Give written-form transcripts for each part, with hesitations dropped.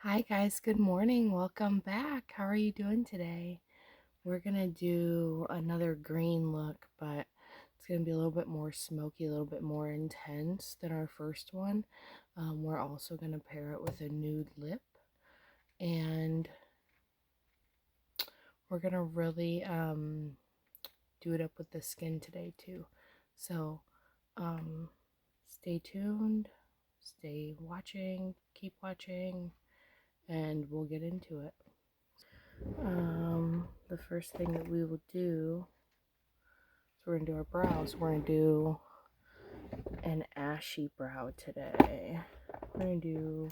Hi guys, good morning. Welcome back. How are you doing today? We're gonna do another green look, but it's gonna be a little bit more smoky, a little bit more intense than our first one. We're also gonna pair it with a nude lip, and we're gonna really do it up with the skin today too. So stay tuned, stay watching, keep watching, and we'll get into it. The first thing that we will do is we're gonna do our brows. We're gonna do an ashy brow today. We're gonna do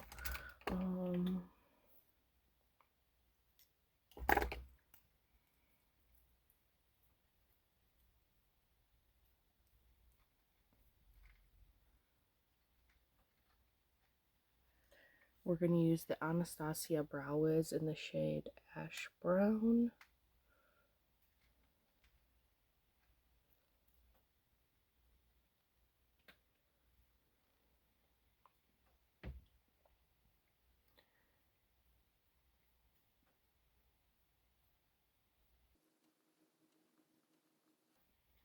we're gonna use the Anastasia Brow Wiz in the shade Ash Brown.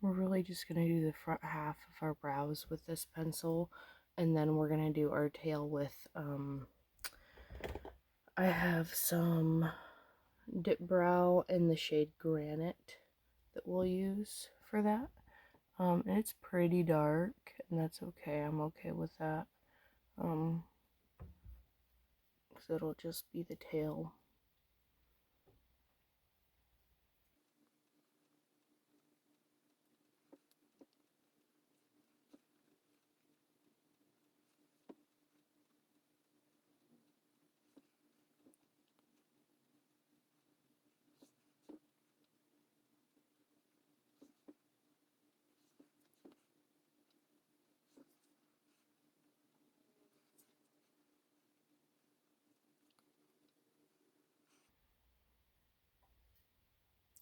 We're really just gonna do the front half of our brows with this pencil, and then we're gonna do our tail with I have some dip brow in the shade Granite that we'll use for that. And it's pretty dark, and that's okay. I'm okay with that. Because it'll just be the tail.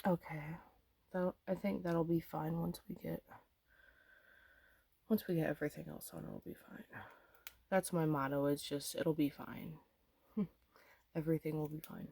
Okay, I think that'll be fine once we get everything else on. It'll be fine. That's my motto. It's just it'll be fine. Everything will be fine.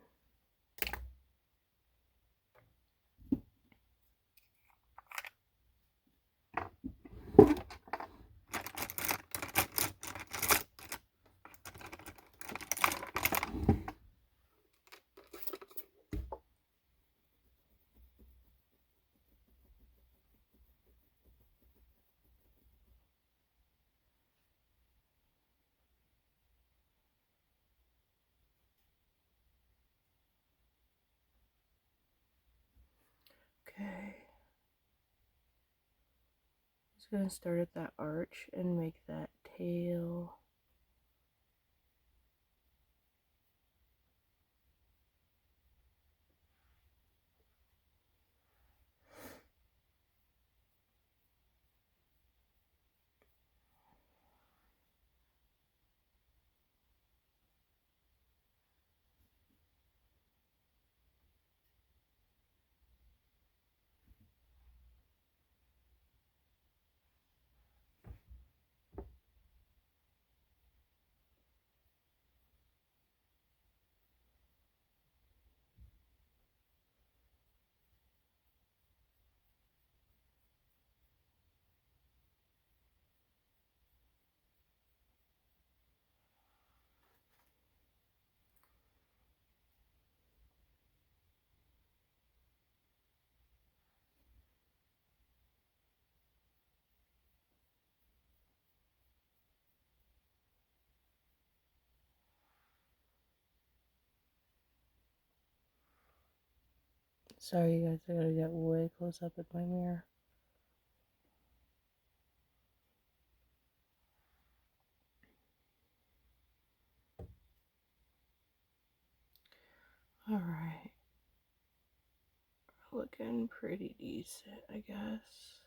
Okay. Just gonna start at that arch and make that tail. Sorry, you guys. I gotta get way close up with my mirror. All right. Looking pretty decent, I guess.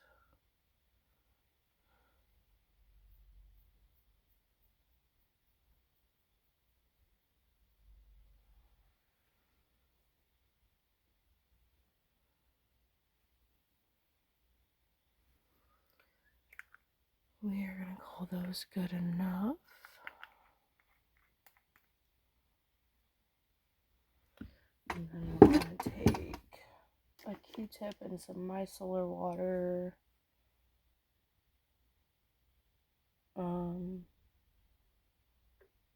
We are gonna call those good enough. And then I'm going to take a Q-tip and some micellar water.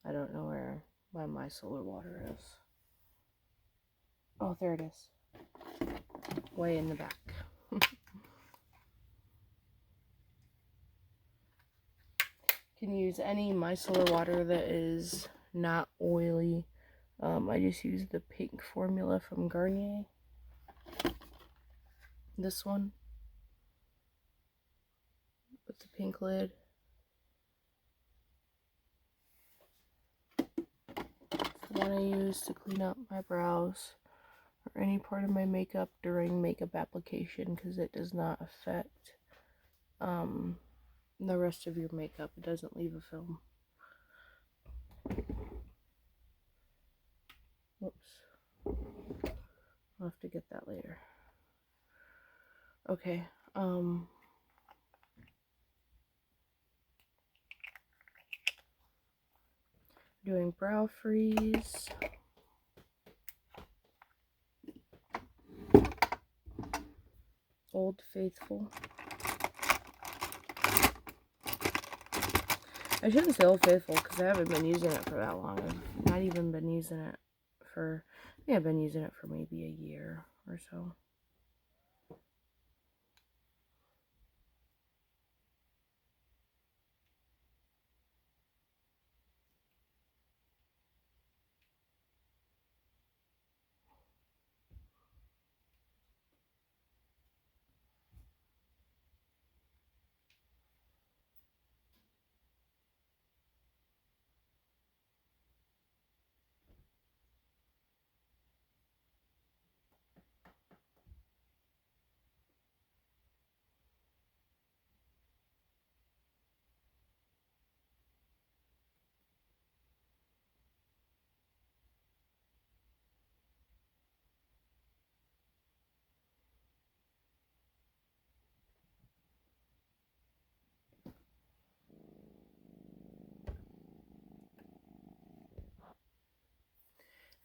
I don't know where my micellar water is. Oh, there it is. Way in the back. You can use any micellar water that is not oily. I just use the pink formula from Garnier. This one with the pink lid. It's the one I use to clean up my brows or any part of my makeup during makeup application, because it does not affect the rest of your makeup. It doesn't leave a film. Whoops. I'll have to get that later. Okay, doing brow freeze. Old Faithful. I shouldn't say Old Faithful because I haven't been using it for that long. I've not even been using it for, I think I've been using it for maybe a year or so.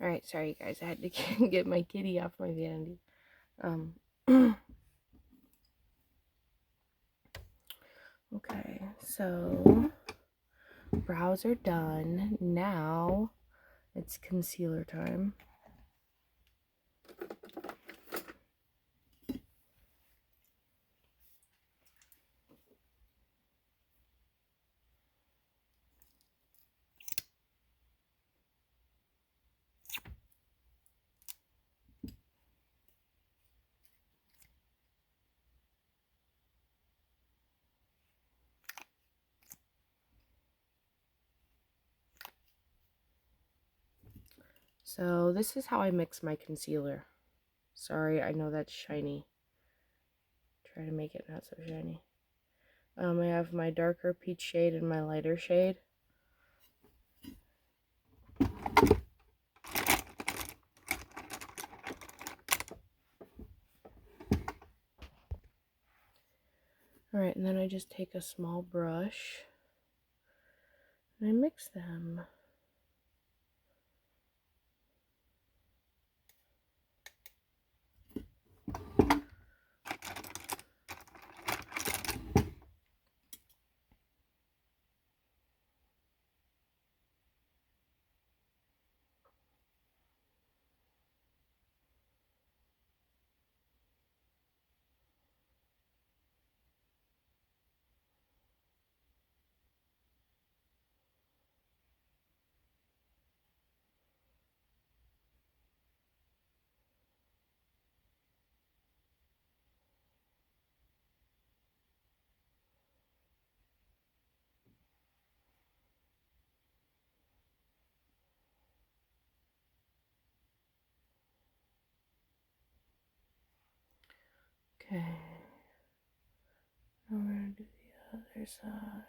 Alright, sorry guys, I had to get my kitty off my vanity. Okay, so brows are done. Now it's concealer time. So this is how I mix my concealer. Sorry, I know that's shiny. Try to make it not so shiny. I have my darker peach shade and my lighter shade. Alright, and then I just take a small brush and I mix them. Okay. Now we're going to do the other side.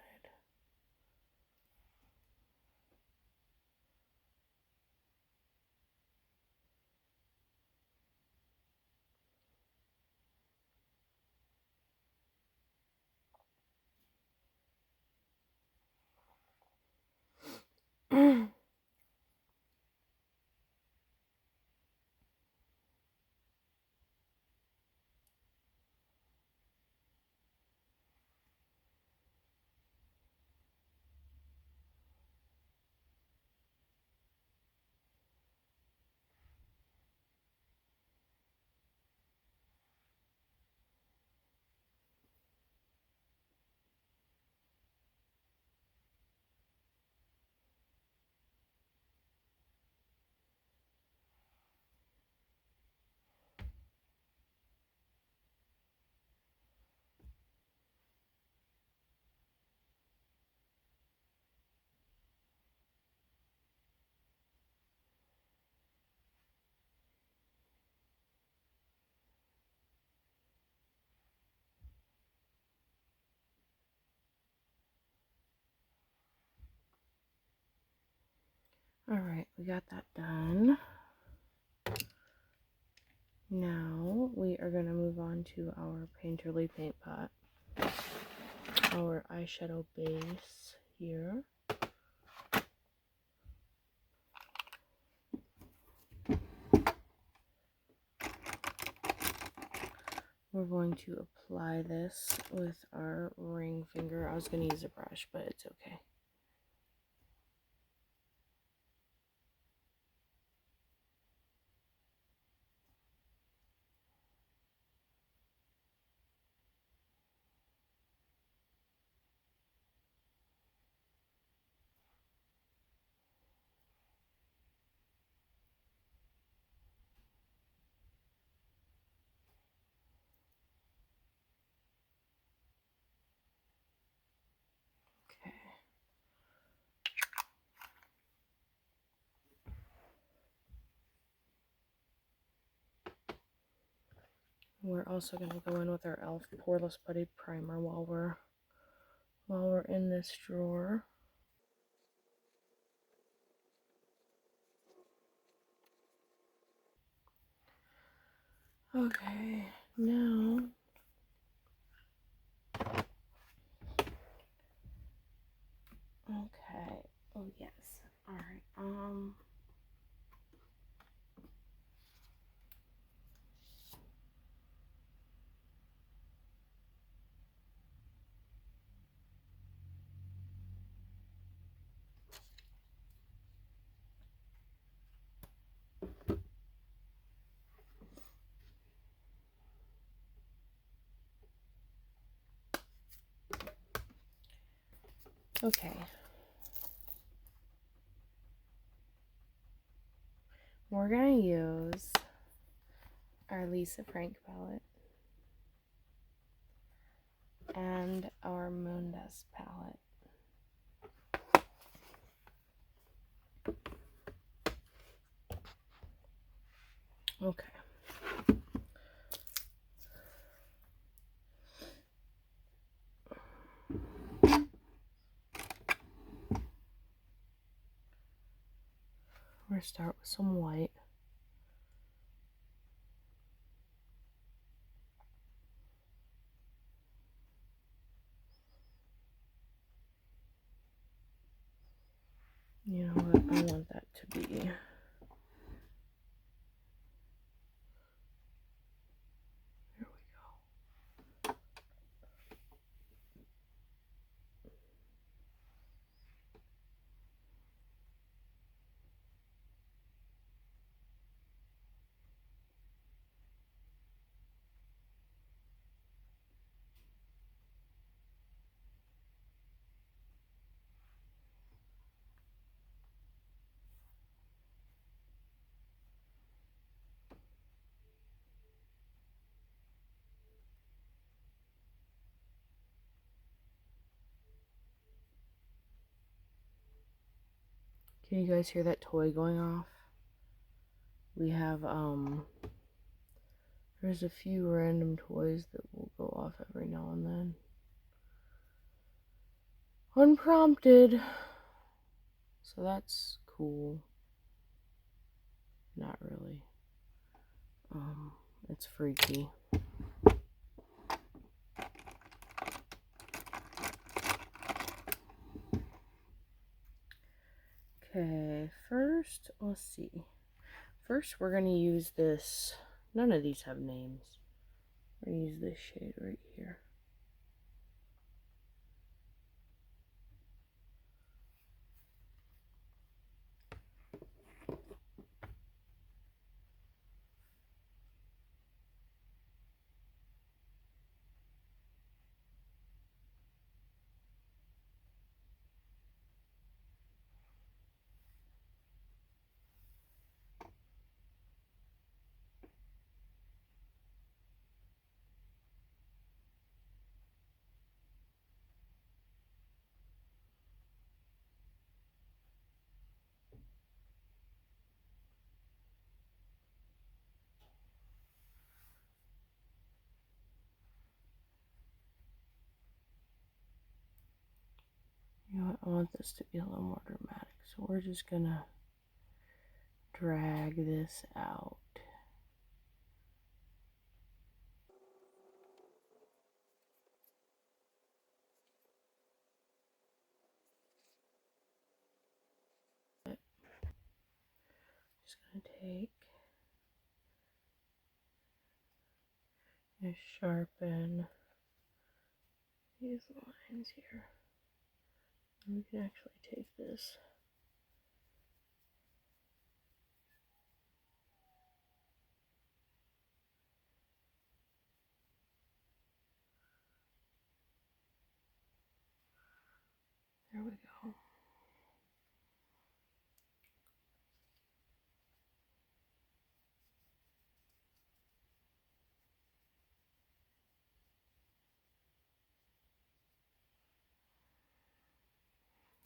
Alright, we got that done. Now we are going to move on to our Painterly paint pot. Our eyeshadow base here. We're going to apply this with our ring finger. I was going to use a brush, but it's okay. Okay. We're also going to go in with our e.l.f. Poreless Putty Primer while we're in this drawer. Okay, now okay. Oh yes. All right. Okay. We're gonna use our Lisa Frank palette and our Moon Dust palette. Okay. We're gonna start with some white. You know what? I want that to be. Here we go. Can you guys hear that toy going off? We have there's a few random toys that will go off every now and then. Unprompted. So that's cool. Not really. It's freaky. Okay, first, let's see. First, we're going to use this. None of these have names. We're going to use this shade right here. You know what? I want this to be a little more dramatic, so we're just gonna drag this out. Just gonna take and sharpen these lines here. And we can actually take this there we go.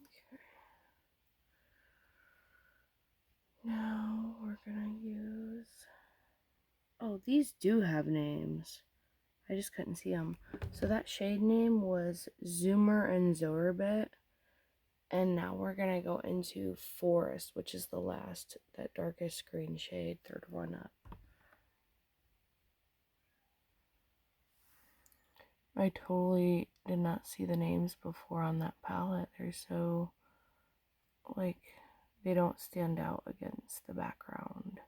Okay. Now we're gonna use, oh, these do have names. I just couldn't see them. So that shade name was Zoomer and Zorbit. And now we're gonna go into Forest, which is the last, that darkest green shade, third one up. I totally did not see the names before on that palette. They're so, like, they don't stand out against the background.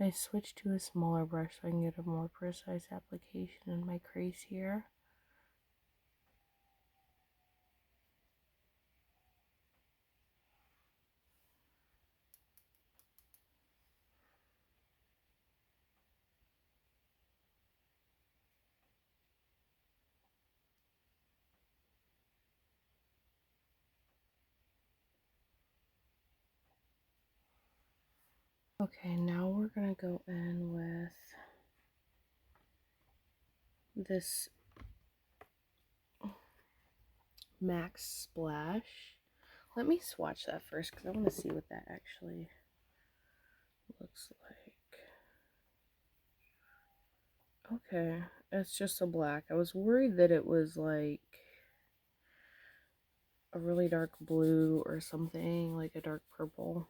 I switched to a smaller brush so I can get a more precise application in my crease here. Okay, now we're gonna go in with this Max Splash. Let me swatch that first because I want to see what that actually looks like. Okay, it's just a black. I was worried that it was like a really dark blue or something, like a dark purple,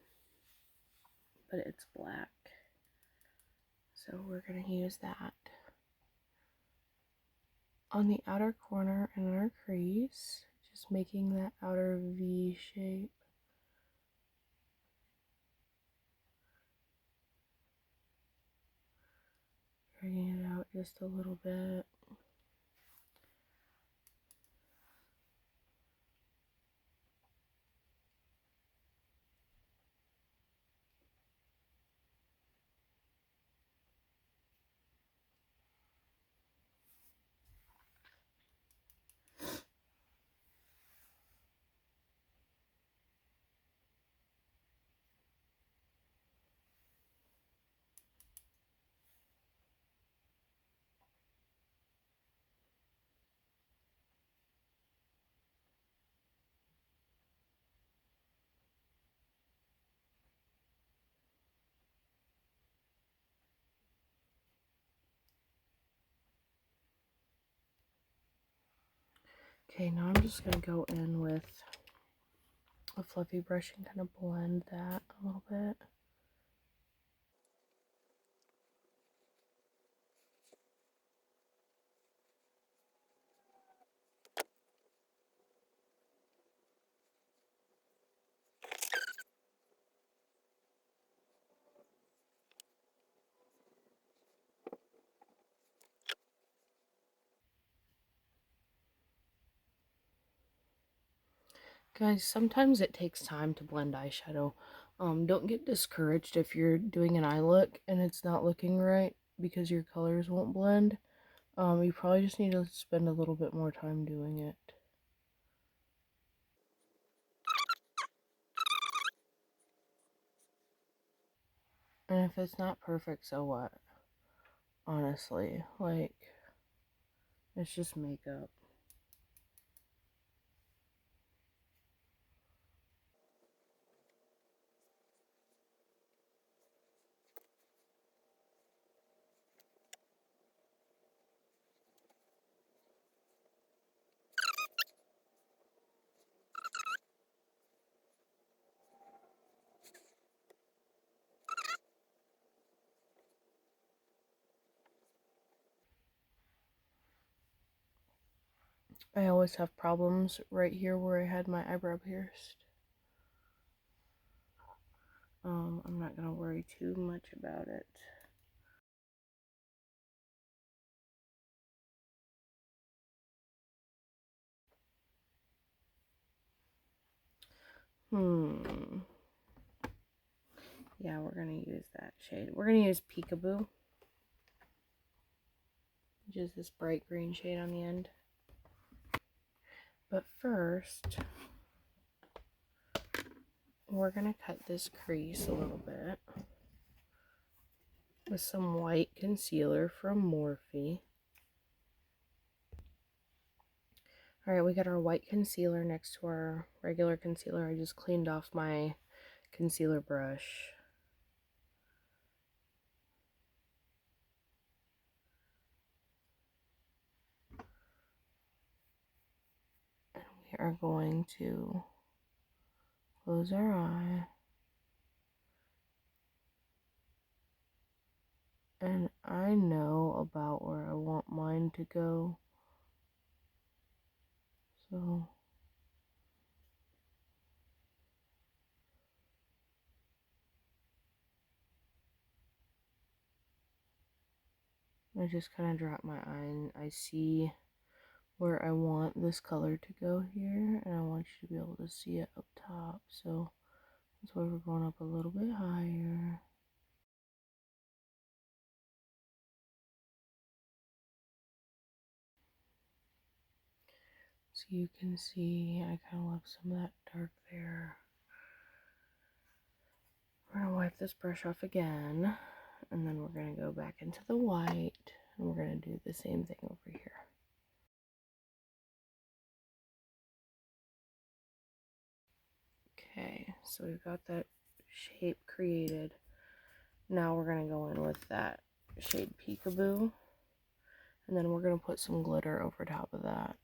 but it's black. So we're going to use that on the outer corner in our crease, just making that outer V shape. Dragging it out just a little bit. Okay, now I'm just going to go in with a fluffy brush and kind of blend that a little bit. Guys, sometimes it takes time to blend eyeshadow. Don't get discouraged if you're doing an eye look and it's not looking right because your colors won't blend. You probably just need to spend a little bit more time doing it. And if it's not perfect, so what? Honestly, like, it's just makeup. I always have problems right here where I had my eyebrow pierced. I'm not gonna worry too much about it. Yeah, we're gonna use that shade. We're gonna use Peekaboo, which is this bright green shade on the end. But first, we're gonna cut this crease a little bit with some white concealer from Morphe. Alright, we got our white concealer next to our regular concealer. I just cleaned off my concealer brush. And we are going to close our eye. And I know about where I want mine to go. So I just kind of drop my eye and I see where I want this color to go here, and I want you to be able to see it up top. So that's why we're going up a little bit higher. So you can see I kind of left some of that dark there. We're going to wipe this brush off again, and then we're going to go back into the white, and we're going to do the same thing over here. Okay, so we've got that shape created. Now we're going to go in with that shade Peekaboo, and then we're going to put some glitter over top of that.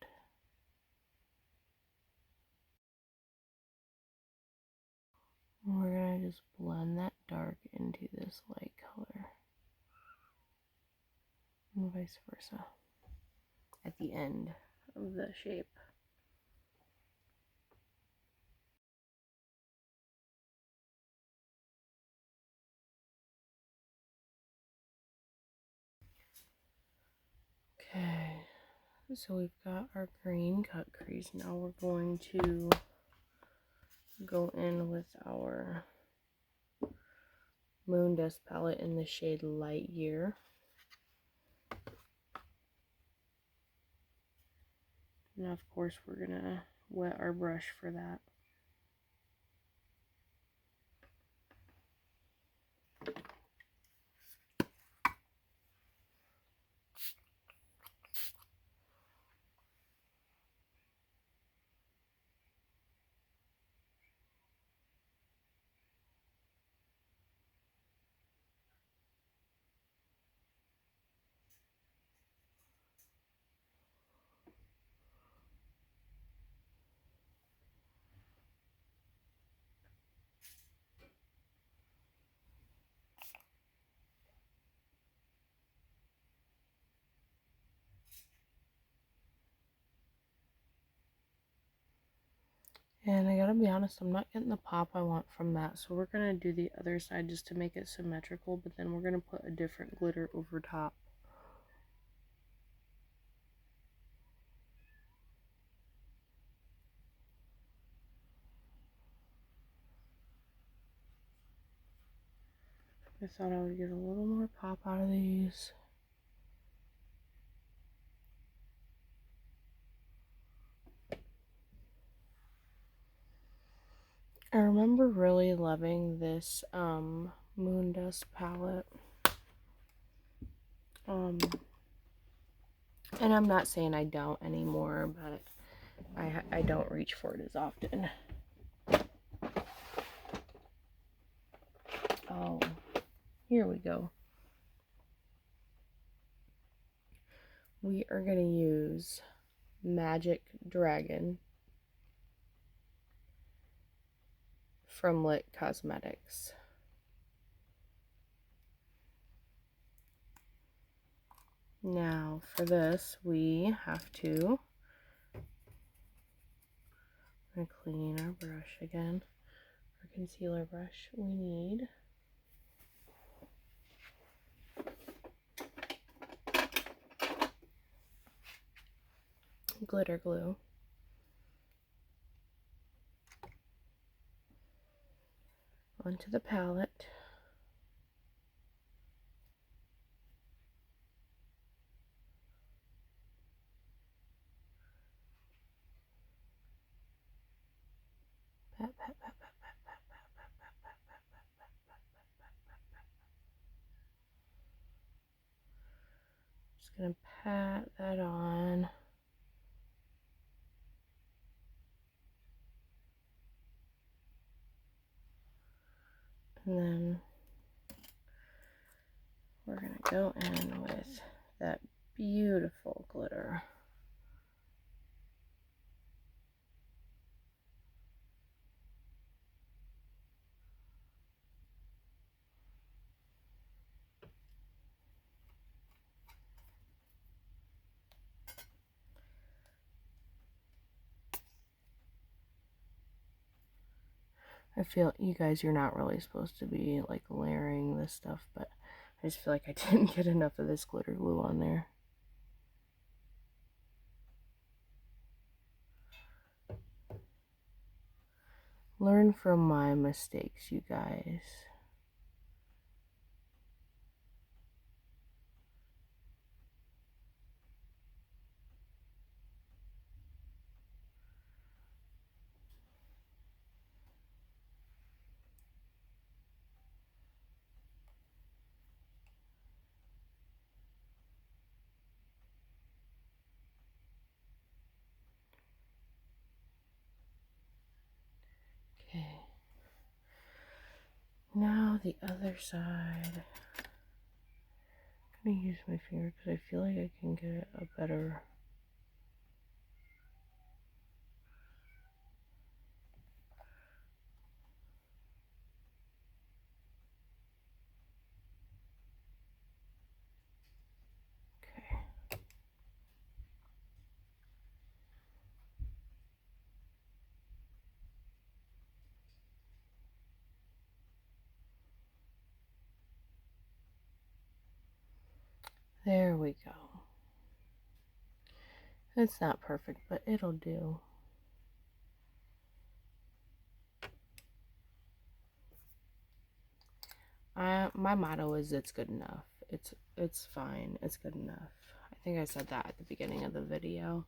We're going to just blend that dark into this light color, and vice versa at the end of the shape. Okay, so we've got our green cut crease. Now we're going to go in with our Moon Dust palette in the shade Light Year. Now, of course, we're gonna wet our brush for that. And I gotta be honest, I'm not getting the pop I want from that. So we're gonna do the other side just to make it symmetrical, but then we're gonna put a different glitter over top. I thought I would get a little more pop out of these. I remember really loving this Moon Dust palette. And I'm not saying I don't anymore, but I don't reach for it as often. Oh, here we go. We are going to use Magic Dragon from Lit Cosmetics. Now for this, we have to clean our brush again. Our concealer brush. We need glitter glue. Onto the palette. Pat, pat, pat, pat, pat, pat, pat, pat, pat, pat, pat, pat, pat, pat, pat, pat, pat. Just gonna pat that on. And then we're gonna go in with that beautiful glitter. I feel, you guys, you're not really supposed to be like layering this stuff, but I just feel like I didn't get enough of this glitter glue on there. Learn from my mistakes, you guys. Okay. Now the other side. I'm gonna use my finger because I feel like I can get a better. Okay. There we go. It's not perfect, but it'll do. My motto is it's good enough. It's fine. It's good enough. I think I said that at the beginning of the video.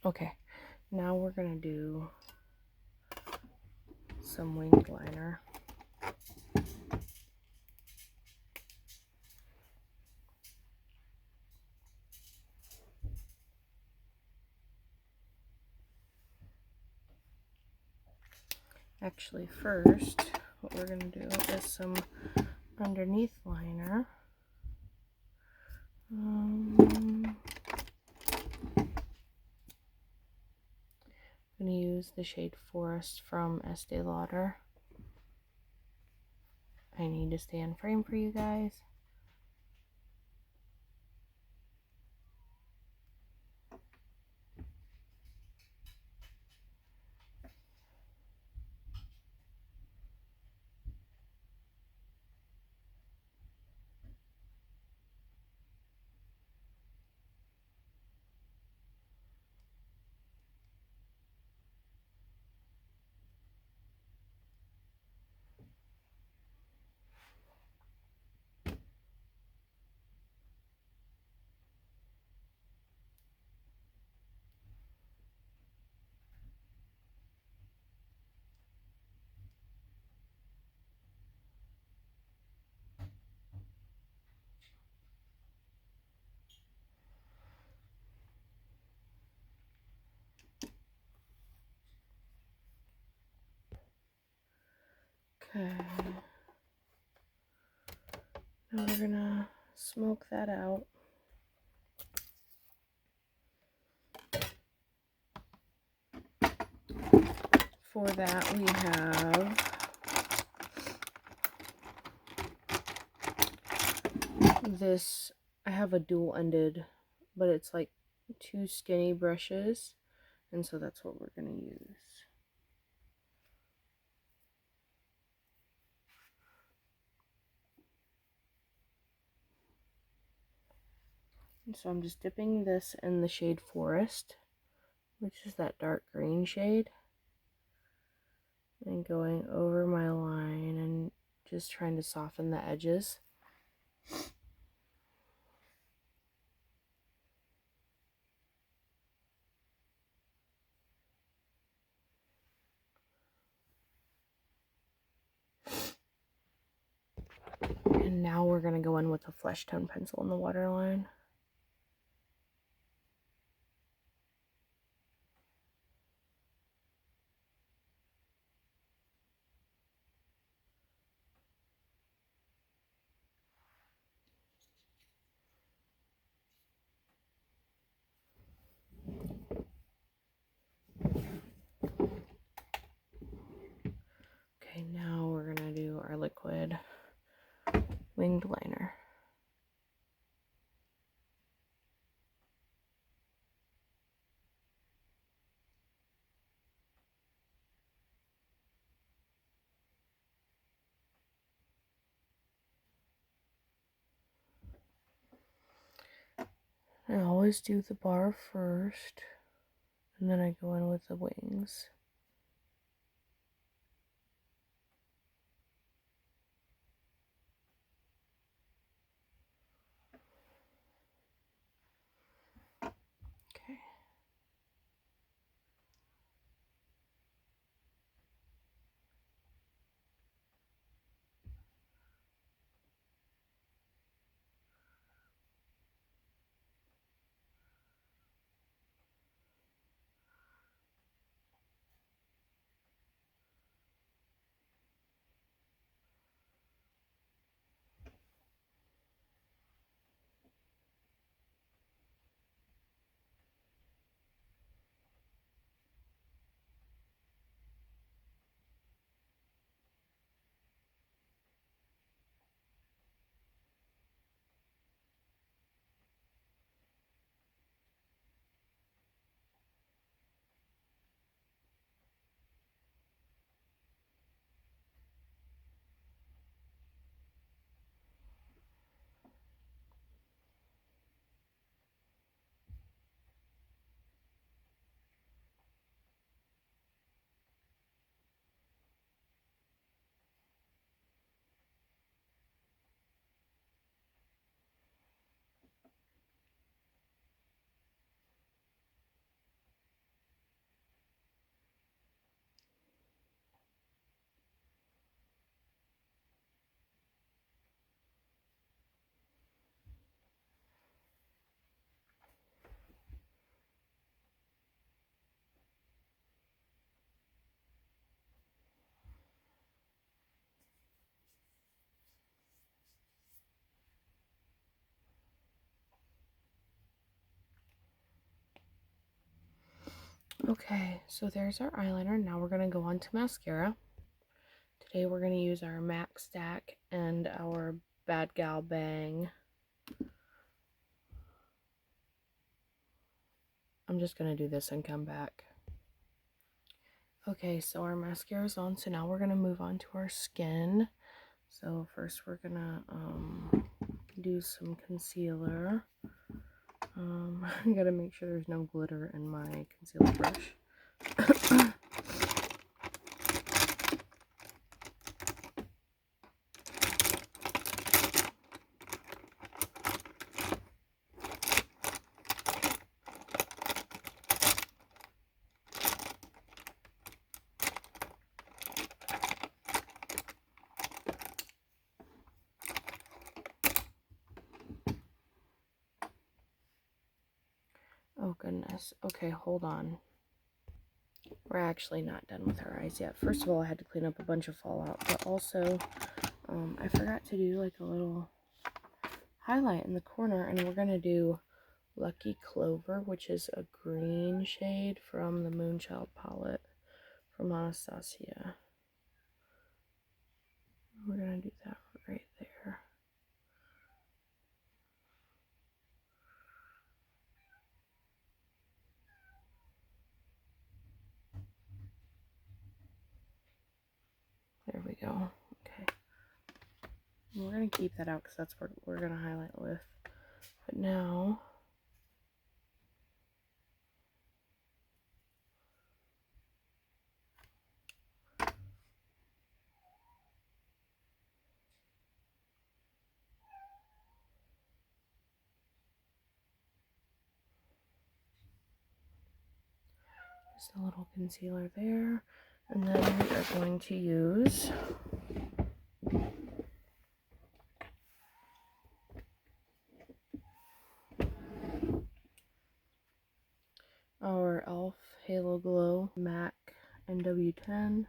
Okay, now we're gonna do some winged liner. Actually, first, what we're gonna do is some underneath liner. I'm gonna use the shade Forest from Estee Lauder. I need to stay in frame for you guys. Okay. Now we're gonna smoke that out. For that we have this. I have a dual-ended, but it's like 2 skinny brushes, and so that's what we're gonna use. And so I'm just dipping this in the shade Forest, which is that dark green shade, and going over my line and just trying to soften the edges. And now we're going to go in with a flesh tone pencil in the waterline. Okay, now we're going to do our liquid winged liner. I always do the bar first, and then I go in with the wings. Okay. Okay, so there's our eyeliner. Now we're going to go on to mascara. Today we're going to use our MAC Stack and our Bad Gal Bang. I'm just going to do this and come back. Okay, so our mascara is on, so now we're going to move on to our skin. So first we're going to do some concealer. I gotta make sure there's no glitter in my concealer brush. Oh goodness. Okay, hold on. we're actually not done with our eyes yet. First of all, I had to clean up a bunch of fallout, but also I forgot to do like a little highlight in the corner, and we're going to do Lucky Clover, which is a green shade from the Moonchild palette from Anastasia. We're going to do that right there. There we go. Okay. And we're going to keep that out because that's what we're going to highlight with. But now, just a little concealer there. And then we are going to use our e.l.f. Halo Glow MAC NW10.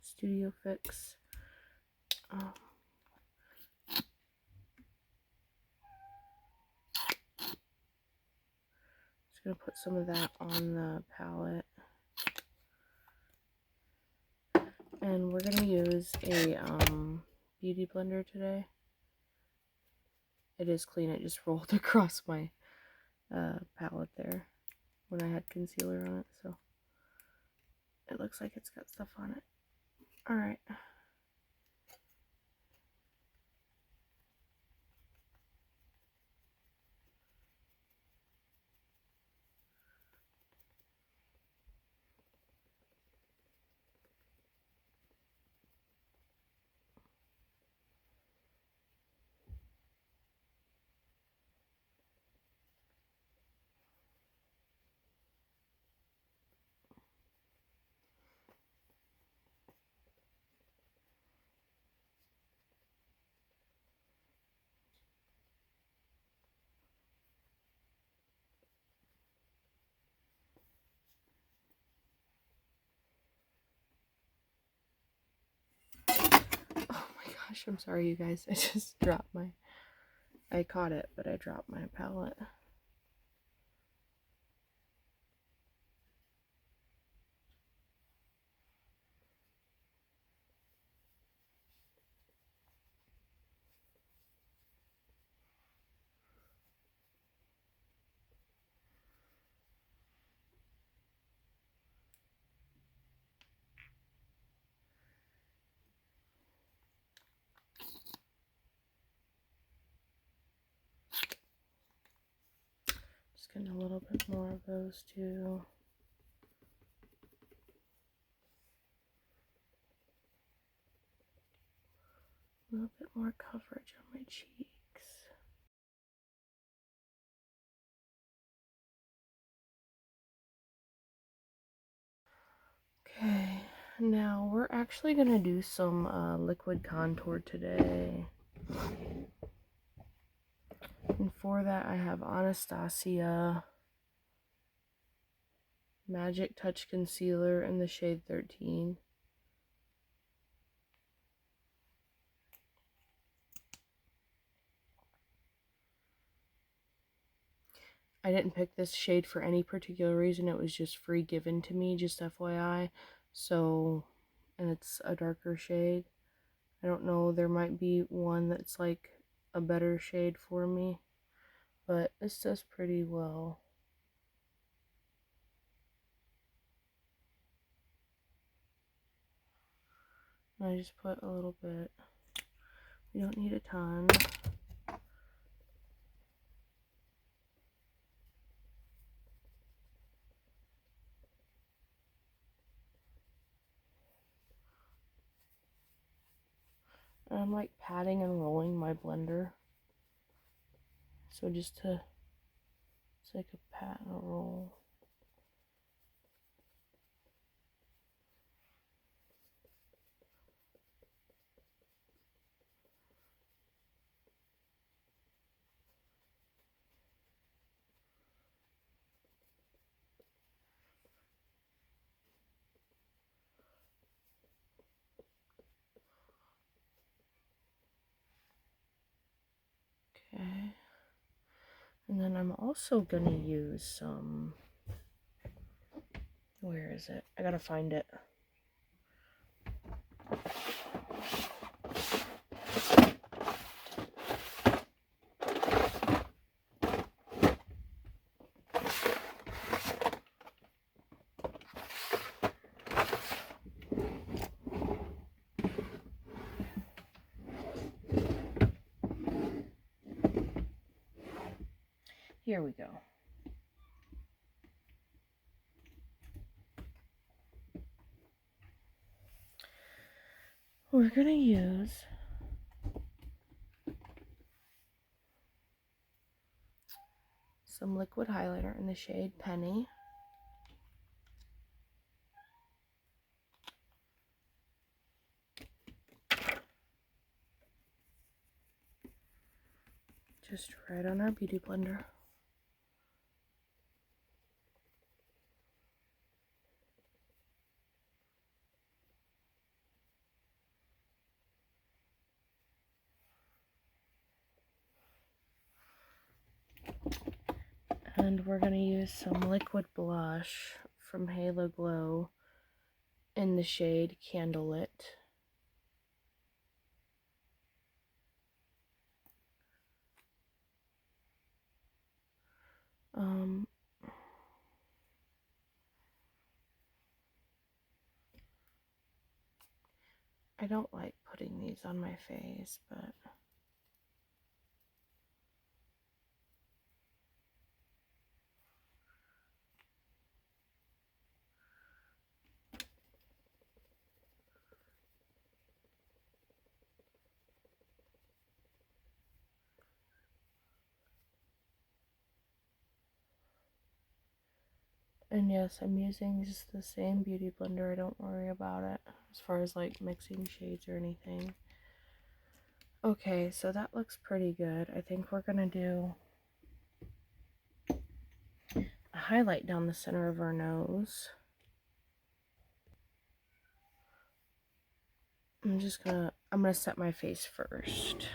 Studio Fix. Just going to put some of that on the palette. And we're going to use a beauty blender today. It is clean, it just rolled across my palette there when I had concealer on it, so it looks like it's got stuff on it. Alright. Oh my gosh, I'm sorry you guys, I just dropped my, I caught it, but I dropped my palette. Just getting a little bit more of those too. A little bit more coverage on my cheeks. Okay, now we're actually gonna do some liquid contour today. And for that I have Anastasia Magic Touch Concealer in the shade 13. I didn't pick this shade for any particular reason, it was just free given to me, just FYI. So, and it's a darker shade. I don't know, there might be one that's like a better shade for me, but this does pretty well. I just put a little bit. You don't need a ton. And I'm like patting and rolling my blender. So just to, it's like a pat and a roll. And then I'm also going to use some, where is it? I gotta find it. Here we go. We're going to use some liquid highlighter in the shade Penny. Just right on our beauty blender. And we're going to use some liquid blush from Halo Glow in the shade Candlelit. I don't like putting these on my face, but and yes, I'm using just the same beauty blender. I don't worry about it as far as like mixing shades or anything. Okay, so that looks pretty good. I think we're gonna do a highlight down the center of our nose. I'm gonna set my face first.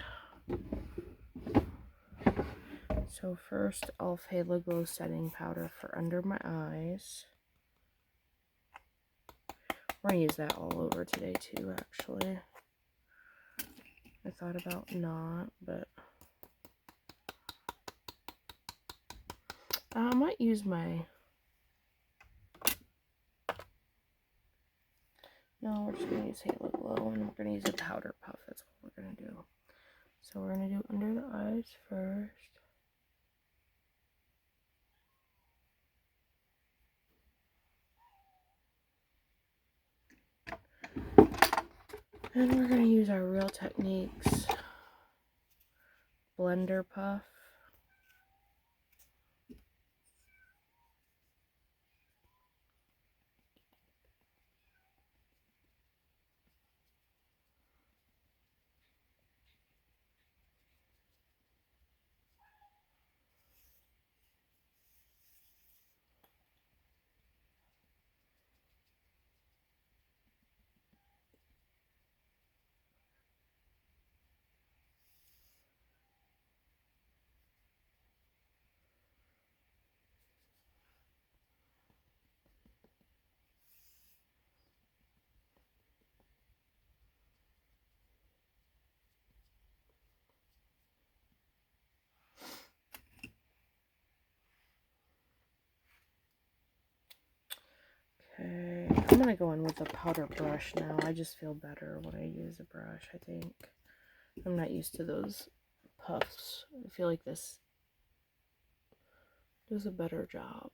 So first, e.l.f. Halo Glow setting powder for under my eyes. We're gonna use that all over today too, actually. I thought about not, but I might use my... No, we're just gonna use Halo Glow, and we're gonna use a powder puff. That's what we're gonna do. So we're gonna do under the eyes first. And we're going to use our Real Techniques blender puff. Okay, I'm going to go in with a powder brush now. I just feel better when I use a brush, I think. I'm not used to those puffs. I feel like this does a better job.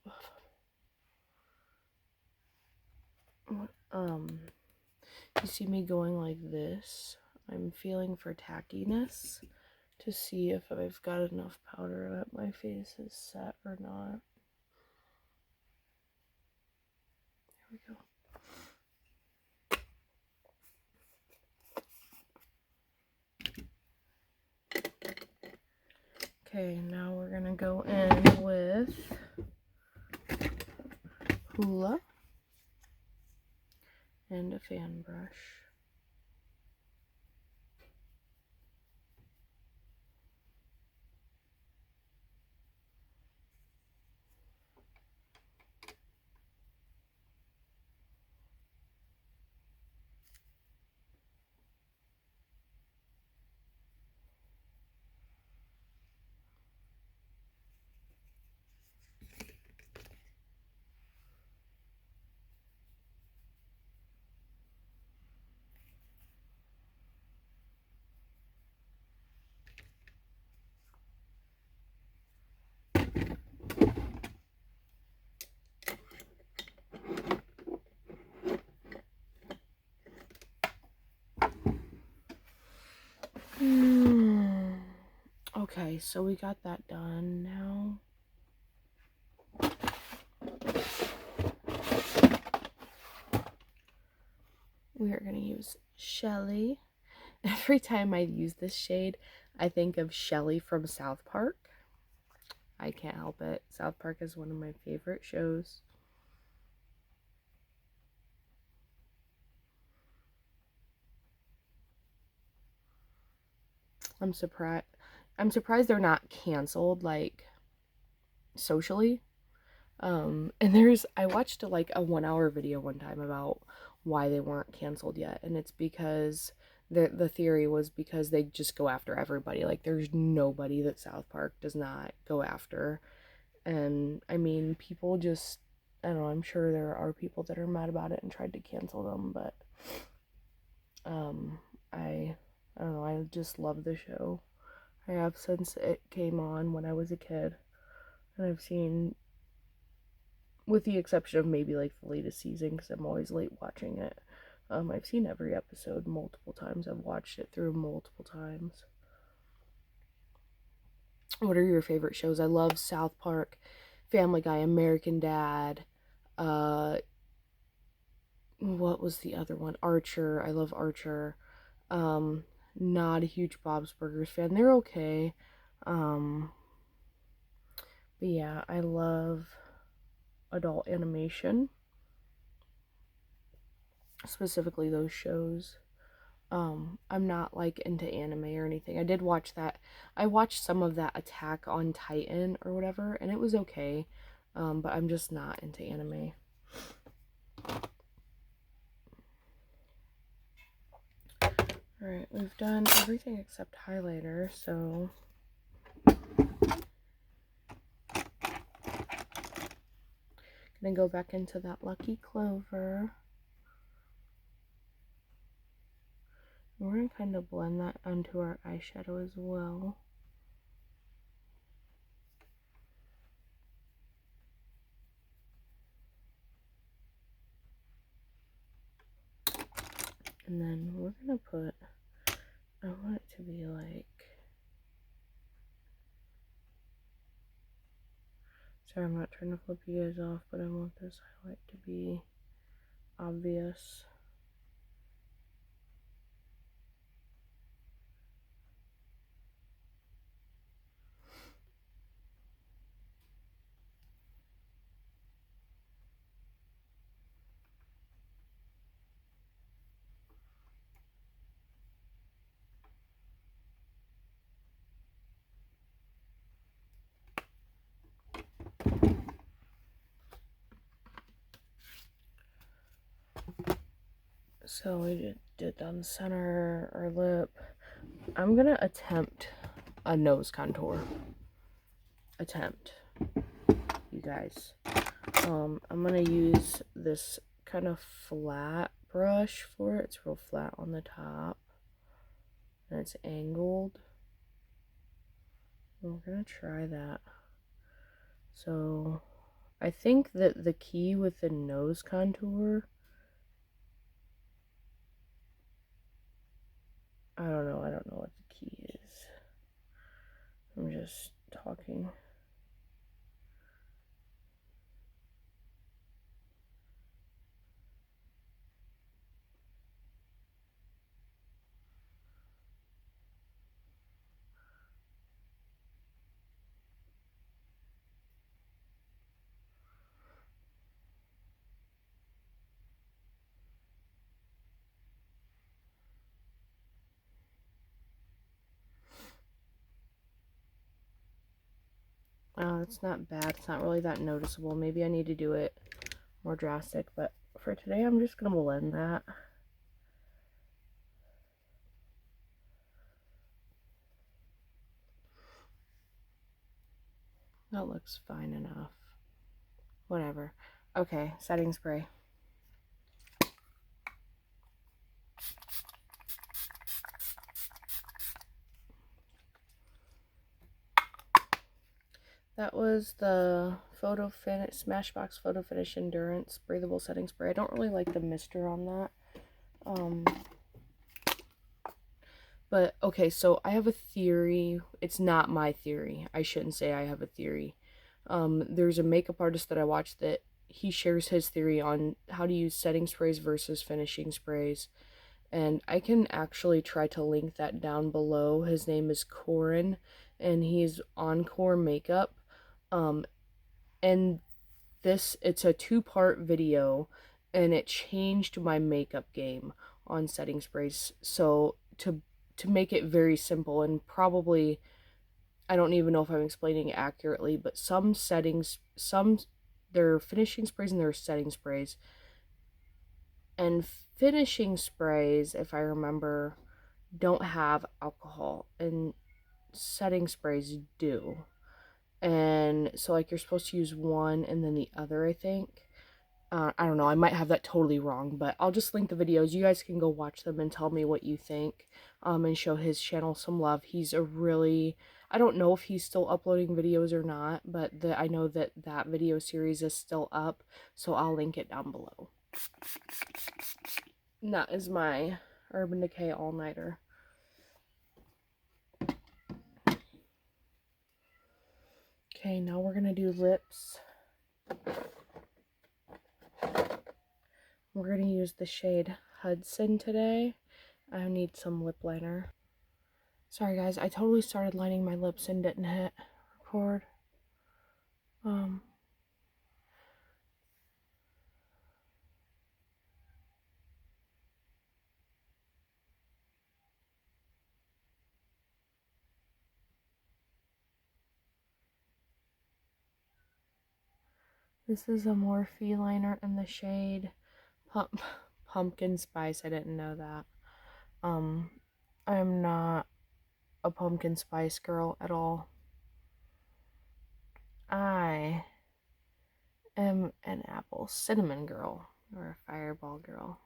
You see me going like this. I'm feeling for tackiness to see if I've got enough powder that my face is set or not. There we go. Okay, now we're gonna go in with Hoola and a fan brush. Okay, so we got that done now. We are going to use Shelly. Every time I use this shade, I think of Shelly from South Park. I can't help it. South Park is one of my favorite shows. I'm surprised they're not canceled, like, socially. And I watched like a 1 hour video one time about why they weren't canceled yet, and it's because the theory was because they just go after everybody. Like, there's nobody that South Park does not go after. And I mean, people just, I don't know, I'm sure there are people that are mad about it and tried to cancel them, but I don't know, I just love the show. I have since it came on when I was a kid, and I've seen, with the exception of maybe like the latest season, because I'm always late watching it. I've seen every episode multiple times. I've watched it through multiple times. What are your favorite shows? I love South Park, Family Guy, American Dad. What was the other one? Archer. I love Archer. Not a huge Bob's Burgers fan. They're okay. But yeah, I love adult animation, specifically those shows. I'm not like into anime or anything. I did watch that. I watched some of that Attack on Titan or whatever, and it was okay. But I'm just not into anime. Alright, we've done everything except highlighter, so gonna go back into that Lucky Clover. We're gonna kind of blend that onto our eyeshadow as well. And then we're gonna put, I want it to be like, sorry, I'm not trying to flip you guys off, but I want this highlight to be obvious. So we did down the center, our lip. I'm gonna attempt a nose contour. You guys. I'm gonna use this kind of flat brush for it. It's real flat on the top, and it's angled. We're gonna try that. So I think that the key with the nose contour, I don't know what the key is. I'm just talking. It's not bad. It's not really that noticeable. Maybe I need to do it more drastic, but for today I'm just gonna blend that. That looks fine enough. Whatever. Okay, setting spray. That was the Smashbox Photo Finish Endurance Breathable Setting Spray. I don't really like the mister on that. But okay, so I have a theory. It's not my theory. I shouldn't say I have a theory. There's a makeup artist that I watch that he shares his theory on how to use setting sprays versus finishing sprays. And I can actually try to link that down below. His name is Corin, and he's Encore Makeup. Um, and it's a two-part video, and it changed my makeup game on setting sprays. So to make it very simple, and probably I don't even know if I'm explaining it accurately, but some settings, some they're finishing sprays and they're setting sprays. And finishing sprays, if I remember, don't have alcohol, and setting sprays do. And so like you're supposed to use one and then the other, I think. I don't know, I might have that totally wrong, but I'll just link the videos. You guys can go watch them and tell me what you think, and show his channel some love. He's a really, I don't know if he's still uploading videos or not, but I know that that video series is still up, so I'll link it down below. And that is my Urban Decay all-nighter. Okay, now we're gonna do lips. We're gonna use the shade Hudson today. I need some lip liner. Sorry guys, I totally started lining my lips and didn't hit record. This is a Morphe liner in the shade Pumpkin Spice. I didn't know that. I'm not a pumpkin spice girl at all. I am an apple cinnamon girl, or a fireball girl.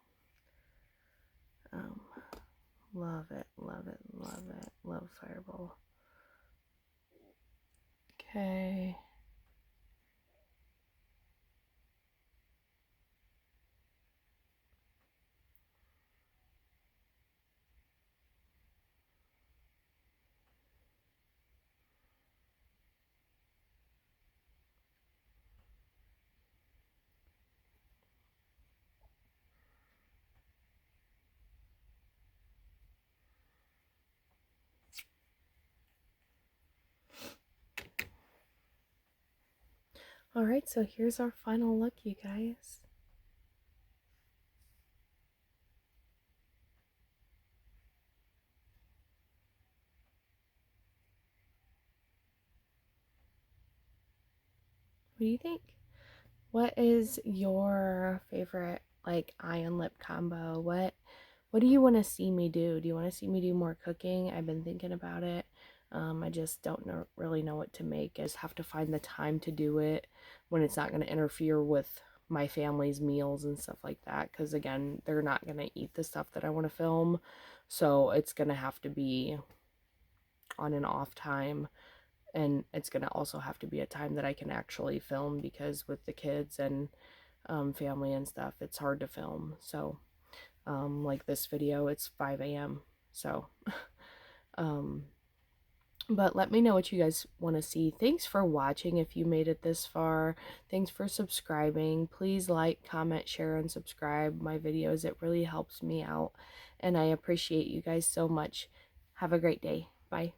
Love it, love it, love it. Love fireball. Okay. Alright, so here's our final look, you guys. What do you think? What is your favorite, like, eye and lip combo? What do you want to see me do? Do you want to see me do more cooking? I've been thinking about it. I just don't really know what to make. I just have to find the time to do it when it's not going to interfere with my family's meals and stuff like that. Because again, they're not going to eat the stuff that I want to film. So it's going to have to be on an off time. And it's going to also have to be a time that I can actually film, because with the kids and family and stuff, it's hard to film. So like this video, it's 5 a.m. So but let me know what you guys want to see. Thanks for watching if you made it this far. Thanks for subscribing. Please like, comment, share, and subscribe my videos. It really helps me out, and I appreciate you guys so much. Have a great day. Bye.